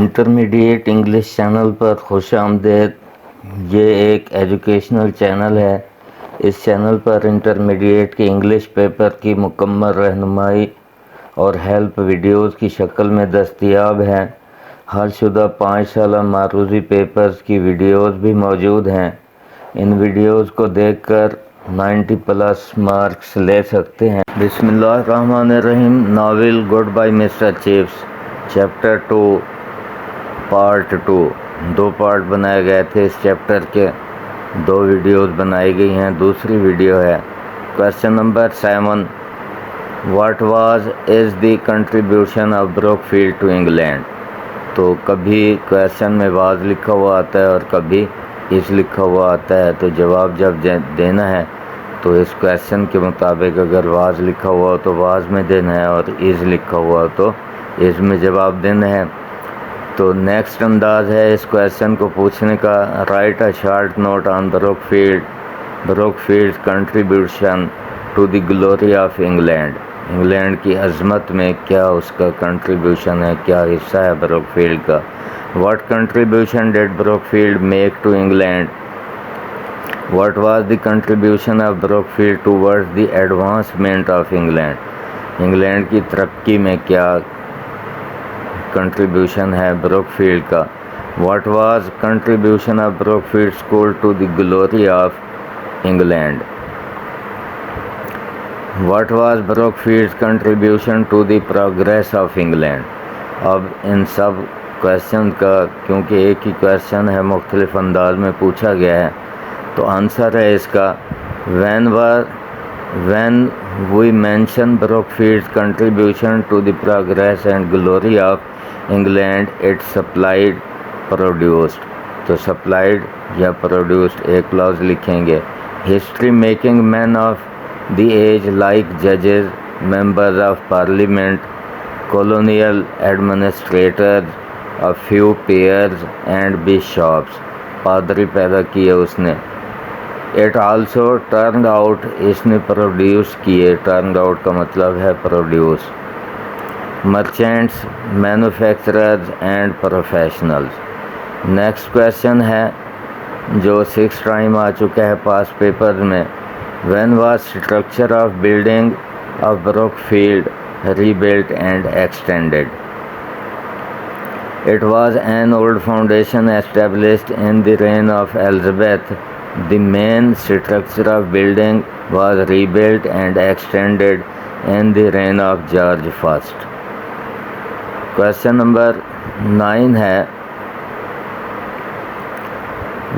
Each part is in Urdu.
انٹرمیڈیٹ انگلش چینل پر خوش آمدید۔ یہ ایک ایجوکیشنل چینل ہے۔ اس چینل پر انٹرمیڈیٹ کے انگلش پیپر کی مکمل رہنمائی اور ہیلپ ویڈیوز کی شکل میں دستیاب ہیں۔ حل شدہ 5 سالہ معروضی پیپرز کی ویڈیوز بھی موجود ہیں۔ ان ویڈیوز کو دیکھ کر 90+ مارکس لے سکتے ہیں۔ بسم اللہ الرحمن الرحیم۔ Novel good bye Mr Chips chapter 2 part 2 2 part بنائے گئے تھے۔ اس چیپٹر کے 2 ویڈیوز بنائی گئی ہیں۔ دوسری ویڈیو ہے question number 7 what was is the contribution of Brookfield to England. تو کبھی کویسچن میں واز لکھا ہوا آتا ہے اور کبھی از لکھا ہوا آتا ہے، تو جواب جب دینا ہے تو اس کویسچن کے مطابق اگر واز لکھا ہوا تو واز میں دینا ہے اور از لکھا ہوا تو از میں جواب دینا ہے۔ تو نیکسٹ انداز ہے اس کویسچن کو پوچھنے کا، write a short note on Brookfield contribution to the glory of England. England کی عظمت میں کیا اس کا کنٹریبیوشن ہے، کیا حصہ ہے بروک فیلڈ کا۔ What contribution did Brookfield make to England. What was the contribution of Brookfield toward the advancement of England. England کی ترقی میں کیا کنٹریبیوشن ہے بروک فیلڈ کا۔ What was contribution of Brookfield school to the glory of England. What was Brookfield contribution to the progress of England. اب ان سب کویسچن کا، کیونکہ ایک ہی کویسچن ہے، مختلف انداز میں پوچھا گیا ہے، تو آنسر ہے اس کا when we mention Brookfield's contribution to the progress and glory of England, it supplied produced۔ تو supplied یا produced ایک لفظ لکھیں گے۔ history making men of the age like judges, members of parliament, colonial administrators, a few peers and bishops۔ پادری پیدا کیے اس نے۔ It also turned out، اس نے پروڈیوس کیے، turned out کا مطلب ہے produce, merchants, manufacturers and professionals۔ Next question ہے جو 6 ٹائم آ چکا ہے پاس پیپر میں، when was structure of building of Brookfield rebuilt and extended۔ It was an old foundation established in the reign of Elizabeth۔ The main structure of building was rebuilt and extended in the reign of George I۔ Question number 9 ہے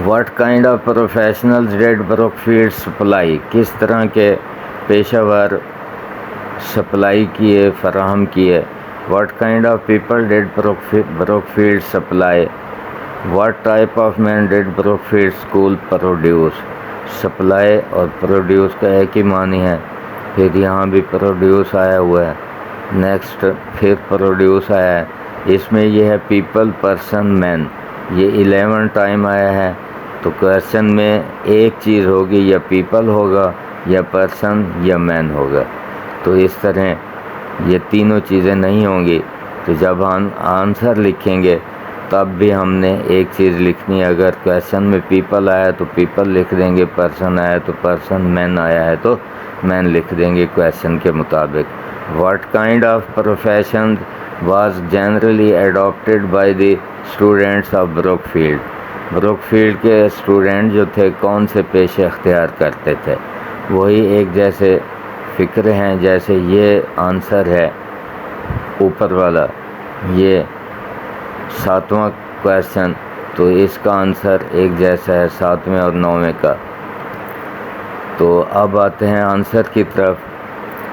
What kind of professionals did Brookfield supply؟ کس طرح کے پیشہ ور سپلائی کیے، فراہم کیے۔ What kind of people did Brookfield supply؟ What type of men did Brookfield School produce؟ Supply اور پروڈیوس کا ایک ہی معنی ہے، پھر یہاں بھی پروڈیوس آیا ہوا ہے، نیکسٹ پھر پروڈیوس آیا ہے۔ اس میں یہ ہے پیپل، پرسن، مین، یہ 11 ٹائم آیا ہے۔ تو کویسچن میں ایک چیز ہوگی، یا پیپل ہوگا یا پرسن یا مین ہوگا، تو اس طرح یہ تینوں چیزیں نہیں ہوں گی۔ تو جب ہم آنسر لکھیں گے تب بھی ہم نے ایک چیز لکھنی ہے، اگر کویسچن میں پیپل آیا تو پیپل لکھ دیں گے، پرسن آیا تو پرسن، مین آیا ہے تو مین لکھ دیں گے کویسچن کے مطابق۔ What kind of profession was generally adopted by the students of Brookfield. Brookfield کے اسٹوڈنٹ جو تھے کون سے پیشے اختیار کرتے تھے، وہی ایک جیسے فکر ہیں، جیسے یہ آنسر ہے اوپر والا، یہ 7واں کویسچن، تو اس کا آنسر ایک جیسا ہے 7ویں اور 9ویں کا۔ تو اب آتے ہیں آنسر کی طرف۔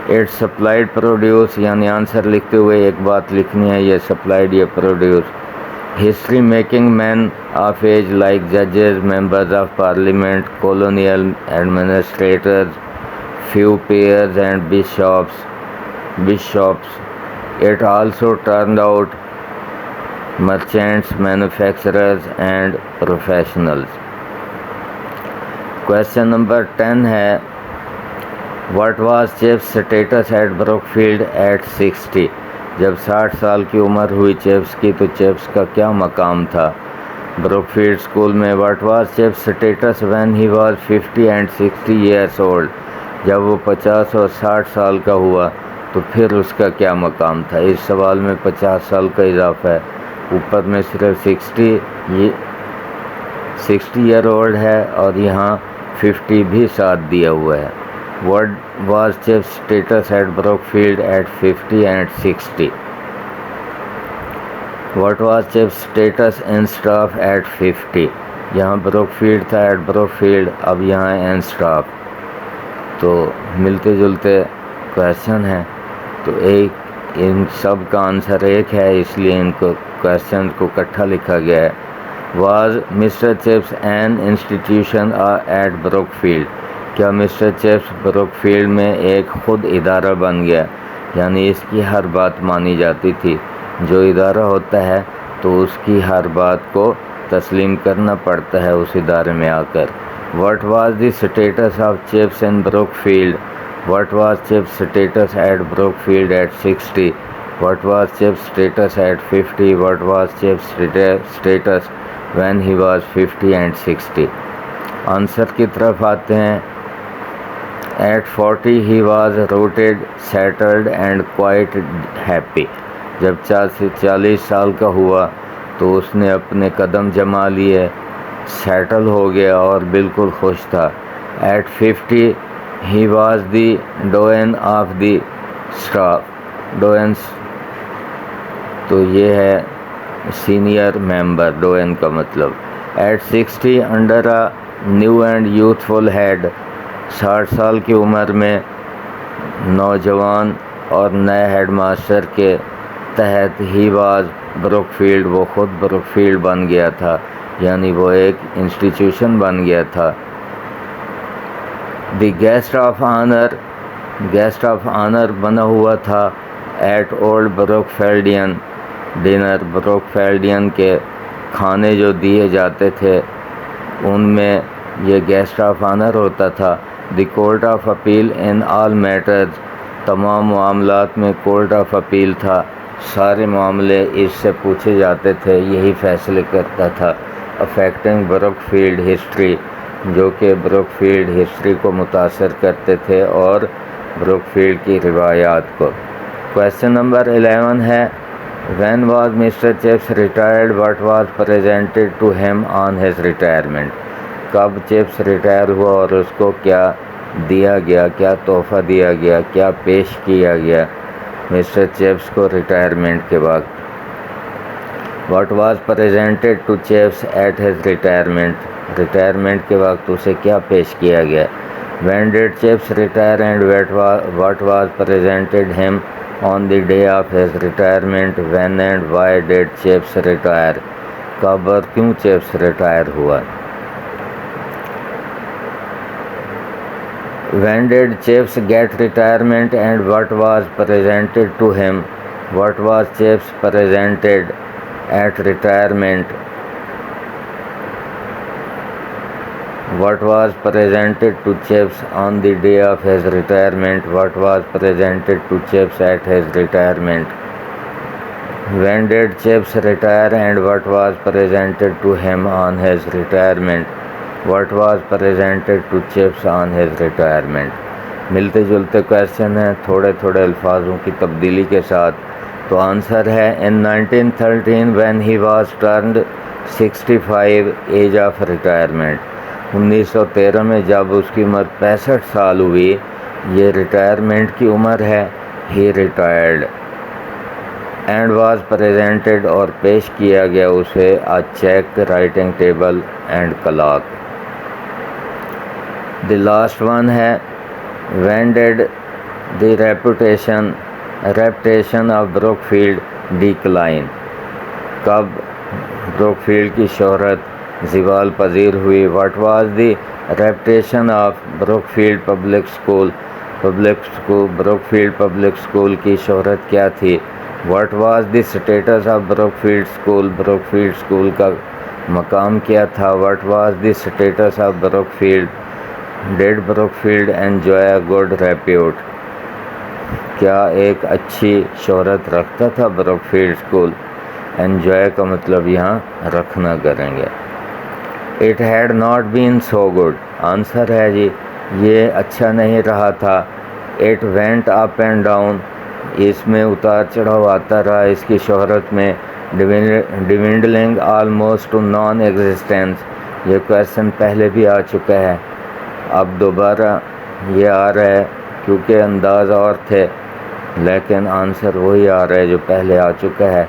اٹ سپلائڈ پروڈیوس، یعنی آنسر لکھتے ہوئے ایک بات لکھنی ہے، یہ سپلائڈ یا produce. History making men of age like ججز، members of parliament, colonial administrators, few peers and bishops. It also turned out merchants, manufacturers and professionals۔ Question number 10 ہے What was Chip's status at Brookfield at 60؟ جب 60 سال کی عمر ہوئی چیپس کی تو چیپس کا کیا مقام تھا؟ بروک فیلڈ اسکول میں. What was Chips status when he was 50 and 60 years old? جب وہ 50 اور 60 سال کا ہوا تو پھر اس کا کیا مقام تھا؟ اس سوال میں 50 سال کا اضافہ ہے، اوپر میں صرف 60 ایئر اولڈ ہے اور یہاں 50 بھی ساتھ دیا ہوا ہے. What was Chips status at Brookfield at 50 and 60؟ What was Chips status in staff at 50؟ یہاں بروک فیلڈ تھا ایٹ بروک فیلڈ، اب یہاں ان اسٹاف، تو ملتے جلتے کویشچن ہیں، تو ان سب کا آنسر ایک ہے، اس لیے ان کو کویشچن کو اکٹھا لکھا گیا ہے. Was Mr Chips an institution at Brookfield? کیا مسٹر چیپس بروک فیلڈ میں ایک خود ادارہ بن گیا، یعنی اس کی ہر بات مانی جاتی تھی؟ جو ادارہ ہوتا ہے تو اس کی ہر بات کو تسلیم کرنا پڑتا ہے اس ادارے میں آ کر. What was the status of Chips in Brookfield? What was Chips status at Brookfield at 60؟ What was Chips status at 50؟ What was Chips status when he was 50 and 60؟ Answer کی طرف آتے ہیں. At 40 he was rooted settled and quite happy. جب 40 سال کا ہوا تو اس نے اپنے قدم جما لیے، سیٹل ہو گیا اور بالکل خوش تھا. At 50 he was the dean of the staff. Deans تو یہ ہے سینئر ممبر، ڈوین کا مطلب. At 60 under a new and youthful head. 60 سال کی عمر میں نوجوان اور نئے ہیڈ ماسٹر کے تحت ہی واز بروک فیلڈ، وہ خود بروک فیلڈ بن گیا تھا، یعنی وہ ایک انسٹیٹیوشن بن گیا تھا. دی گیسٹ آف آنر بنا ہوا تھا at old Brookfieldian dinner. Brookfieldian کے کھانے جو دیے جاتے تھے ان میں یہ گیسٹ آف آنر ہوتا تھا. The court of appeal in all matters. تمام معاملات میں کورٹ آف اپیل تھا، سارے معاملے اس سے پوچھے جاتے تھے، یہی فیصلے کرتا تھا. افیکٹنگ بروک فیلڈ ہسٹری، جو کہ بروک فیلڈ ہسٹری کو متاثر کرتے تھے اور بروک فیلڈ کی روایات کو. کویشچن نمبر 11 ہے when was Mr Chips retired? What was presented to him on his retirement? کب چیپس ریٹائر ہوا اور اس کو کیا دیا گیا، کیا تحفہ دیا گیا، کیا پیش کیا گیا مسٹر چیپس کو ریٹائرمنٹ کے وقت؟ What was presented to Chips at his retirement? Retirement کے وقت اسے کیا پیش کیا گیا؟ When did Chips retire and what was presented him on the day of his retirement? When and why did Chips retire? کب اور کیوں چیپس ریٹائر ہوا؟ When did Chapes get retirement and what was presented to him? What was Chapes presented at retirement? What was presented to Chapes on the day of his retirement? What was presented to Chapes at his retirement? When did Chapes retire and what was presented to him on his retirement? What was presented to Chapes on his retirement? ملتے جلتے کویشچن ہیں تھوڑے تھوڑے الفاظوں کی تبدیلی کے ساتھ. تو آنسر ہے in 1913 when he was turned 65 age of retirement. 1913 میں جب اس کی عمر 65 سال ہوئی، یہ ریٹائرمنٹ کی عمر ہے. he retired and was presented اور پیش کیا گیا اسے a check, writing table and clock. The last one ہے when did the reputation of Brookfield decline? کب بروک فیلڈ کی شہرت زوال پذیر ہوئی؟ What was the reputation of Brookfield Public School? Brookfield Public School کی شہرت کیا تھی؟ What was the status of Brookfield School? Brookfield School کا مقام کیا تھا؟ What was the status of Brookfield? Did Brookfield enjoy a good repute? کیا ایک اچھی شہرت رکھتا تھا بروک فیلڈ اسکول؟ انجوائے کا مطلب یہاں رکھنا کریں گے. It had not been so good. Answer ہے جی یہ اچھا نہیں رہا تھا. It went up and down. اس میں اتار چڑھاؤ آتا رہا اس کی شہرت میں. Dwindling almost to nonexistence. یہ کویشچن پہلے بھی آ چکا ہے, اب دوبارہ یہ آ رہا ہے کیونکہ انداز اور تھے, لیکن آنسر وہی آ رہا ہے جو پہلے آ چکا ہے.